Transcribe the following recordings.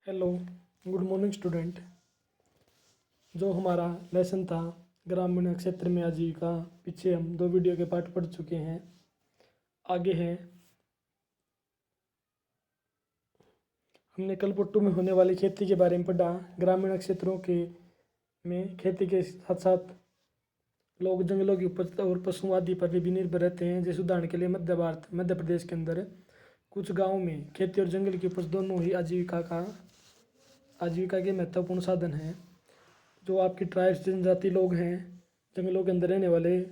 Hello, good morning student. जो हमारा lesson था ग्रामीण क्षेत्र में आजीविका, पीछे हम 2 वीडियो के पार्ट पढ़ चुके हैं। आगे है, हमने कल पुट्टू में होने वाली खेती के बारे में पढ़ा। ग्रामीण क्षेत्रों के में खेती के साथ साथ लोग जंगलों की उपज और पशु आदि पर भी निर्भर रहते हैं। जैसे उदाहरण के लिए मध्य प्रदेश के अंदर कुछ गाँव में खेती और जंगल की उपज दोनों ही आजीविका के महत्वपूर्ण साधन हैं। जो आपकी ट्राइब्स जनजाति लोग हैं, जंगलों के अंदर रहने वाले,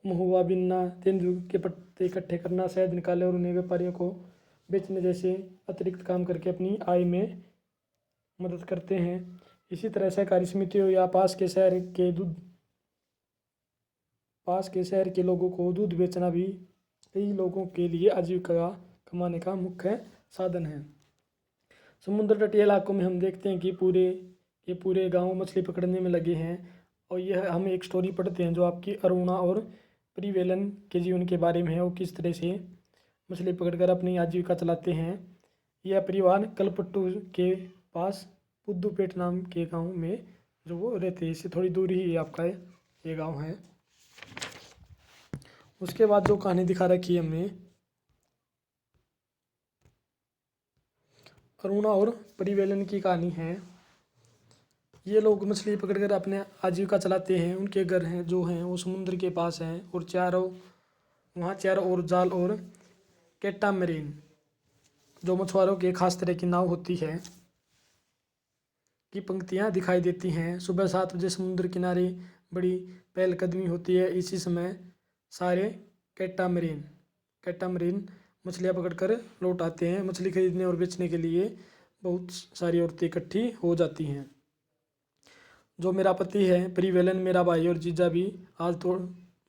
महुआ बिनना, तेंदुए के पत्ते इकट्ठे करना, शहद निकाले और उन्हें व्यापारियों को बेचने जैसे अतिरिक्त काम करके अपनी आय में मदद करते हैं। इसी तरह सहकारी समितियों या पास के शहर के लोगों को दूध बेचना भी कई लोगों के लिए आजीविका कमाने का मुख्य साधन है। समुद्र तटीय इलाकों में हम देखते हैं कि ये पूरे गांव मछली पकड़ने में लगे हैं। और यह हम एक स्टोरी पढ़ते हैं जो आपकी अरुणा और परिवेलन के जीवन के बारे में है। वो किस तरह से मछली पकड़कर अपनी आजीविका चलाते हैं। यह परिवार कलपट्टू के पास पुद्दुपेट नाम के गांव में जो वो रहते हैं, इससे थोड़ी दूरी ही आपका ये गांव है। उसके बाद जो कहानी दिखा रखी है हमने, अरुणा और परिवेलन की कहानी है। ये लोग मछली पकड़कर अपने आजीविका चलाते हैं। उनके घर हैं जो हैं वो समुद्र के पास हैं और चारों ओर जाल और कैटामरीन जो मछुआरों के खास तरह की नाव होती है की पंक्तियाँ दिखाई देती हैं। सुबह 7 बजे समुद्र किनारे बड़ी पहलकदमी होती है। इसी समय सारे कैटामरीन मछलियाँ पकड़कर लौट आते हैं। मछली खरीदने और बेचने के लिए बहुत सारी औरतें इकट्ठी हो जाती हैं। जो मेरा पति है परिवेलन, मेरा भाई और जीजा भी आज तो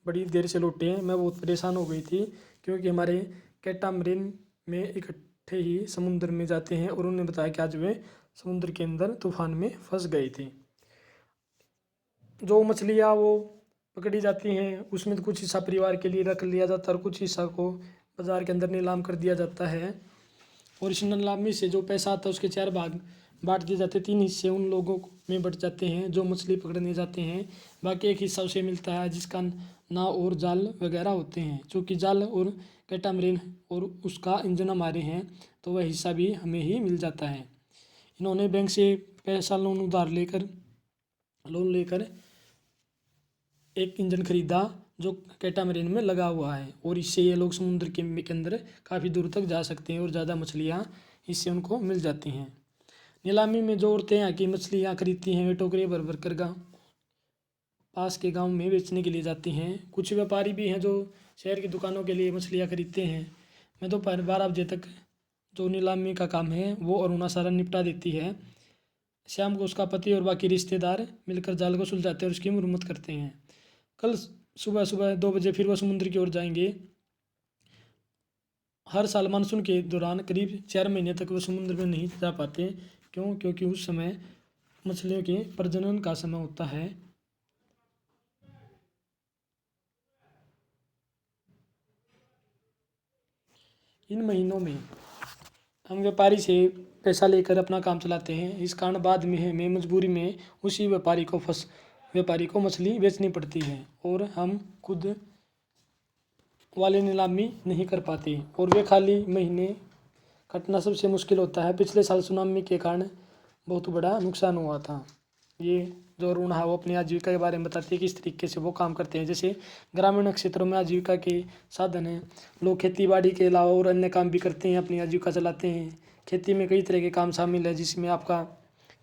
बड़ी देर से लौटे हैं। मैं बहुत परेशान हो गई थी क्योंकि हमारे कैटामरीन में इकट्ठे ही समुद्र में जाते हैं और उन्होंने बताया कि आज वे समुद्र के अंदर तूफान में फंस गए थे। जो मछलियाँ वो पकड़ी जाती हैं उसमें तो कुछ हिस्सा परिवार के लिए रख लिया जाता है और कुछ हिस्सा को बाज़ार के अंदर नीलाम कर दिया जाता है। और इस नीलामी से जो पैसा आता है उसके 4 भाग बांट दिए जाते हैं। 3 हिस्से उन लोगों में बट जाते हैं जो मछली पकड़ने जाते हैं। बाकी एक हिस्सा उसे मिलता है जिसका नाव और जाल वगैरह होते हैं। चूँकि जाल और कैटामरीन और उसका इंजन हमारे हैं तो वह हिस्सा भी हमें ही मिल जाता है। इन्होंने बैंक से पैसा लोन लेकर एक इंजन खरीदा जो कैटामरीन में लगा हुआ है और इससे ये लोग समुद्र के अंदर काफ़ी दूर तक जा सकते हैं और ज़्यादा मछलियाँ इससे उनको मिल जाती हैं। नीलामी में जो औरतें यहाँ की मछलियाँ खरीदती हैं वे टोकरे भर भर कर पास के गांव में बेचने के लिए जाती हैं। कुछ व्यापारी भी हैं जो शहर की दुकानों के लिए मछलियाँ खरीदते हैं। मैं दोपहर 12 बजे तक जो नीलामी का काम है वो अरुणा सारा निपटा देती है। शाम को उसका पति और बाकी रिश्तेदार मिलकर जाल को सुलझाते हैं और उसकी मुरम्मत करते हैं। कल सुबह 2 बजे फिर वह समुद्र की ओर जाएंगे। हर साल मानसून के दौरान करीब 4 महीने तक वह समुद्र में नहीं जा पाते। क्योंकि उस समय मछलियों के प्रजनन का समय होता है। इन महीनों में हम व्यापारी से पैसा लेकर अपना काम चलाते हैं। इस कारण बाद में हमें मजबूरी में उसी व्यापारी को मछली बेचनी पड़ती है और हम खुद वाले नीलामी नहीं कर पाते और वे खाली महीने कटना सबसे मुश्किल होता है। पिछले साल सुनामी के कारण बहुत बड़ा नुकसान हुआ था। ये जो अरुण है वो अपनी आजीविका के बारे में बताती है किस तरीके से वो काम करते हैं। जैसे ग्रामीण क्षेत्रों में आजीविका के साधन हैं। लोग खेती बाड़ी के अलावा और अन्य काम भी करते हैं, अपनी आजीविका चलाते हैं। खेती में कई तरह के काम शामिल है जिसमें आपका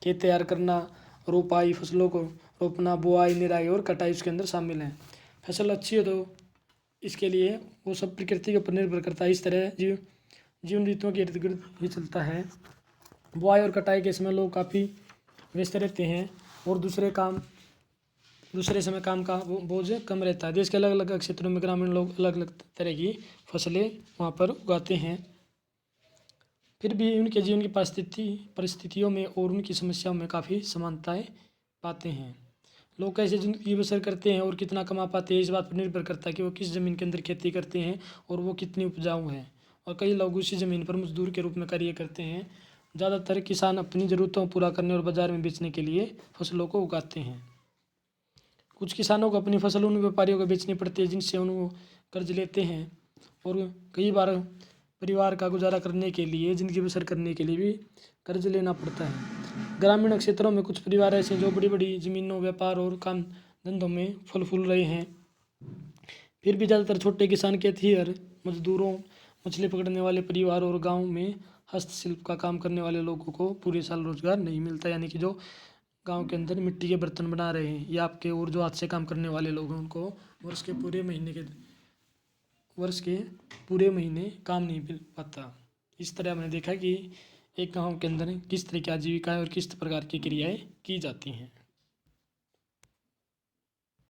खेत तैयार करना, रोपाई, फसलों को रोपना, बुआई, निराई और कटाई उसके अंदर शामिल है। फसल अच्छी हो तो इसके लिए वो सब प्रकृति के ऊपर निर्भर करता है। इस तरह जीवन ऋतुओं के इर्द गिर्द ही चलता है। बुआई और कटाई के समय लोग काफ़ी व्यस्त रहते हैं और दूसरे समय काम का बोझ कम रहता है। देश के अलग अलग क्षेत्रों में ग्रामीण लोग अलग अलग तरह की फसलें वहाँ पर उगाते हैं। फिर भी उनके जीवन की परिस्थितियों में और उनकी समस्याओं में काफ़ी समानताएं पाते हैं। लोग कैसे जिंदगी बसर करते हैं और कितना कमा पाते हैं इस बात पर निर्भर करता है कि वो किस ज़मीन के अंदर खेती करते हैं और वो कितनी उपजाऊ है। और कई लोग उसी ज़मीन पर मजदूर के रूप में कार्य करते हैं ज़्यादातर किसान अपनी ज़रूरतों को पूरा करने और बाज़ार में बेचने के लिए फसलों को उगाते हैं। कुछ किसानों को अपनी फसल उन व्यापारियों को बेचनी पड़ती है जिनसे उनको कर्ज लेते हैं, और कई बार परिवार का गुजारा करने के लिए, ज़िंदगी बसर करने के लिए भी कर्ज लेना पड़ता है। ग्रामीण क्षेत्रों में कुछ परिवार ऐसे हैं जो बड़ी बड़ी ज़मीनों, व्यापार और काम धंधों में फल फूल रहे हैं। फिर भी ज़्यादातर छोटे किसान, खेतिहर मजदूरों, मछली पकड़ने वाले परिवार और गांव में हस्तशिल्प का काम करने वाले लोगों को पूरे साल रोजगार नहीं मिलता। यानी कि जो गांव के अंदर मिट्टी के बर्तन बना रहे हैं या आपके और जो हाथ से काम करने वाले लोग हैं उनको वर्ष के पूरे महीने काम नहीं मिल पाता। इस तरह हमने देखा कि एक गांव के अंदर किस तरह की आजीविका और किस प्रकार की क्रियाएं की जाती हैं।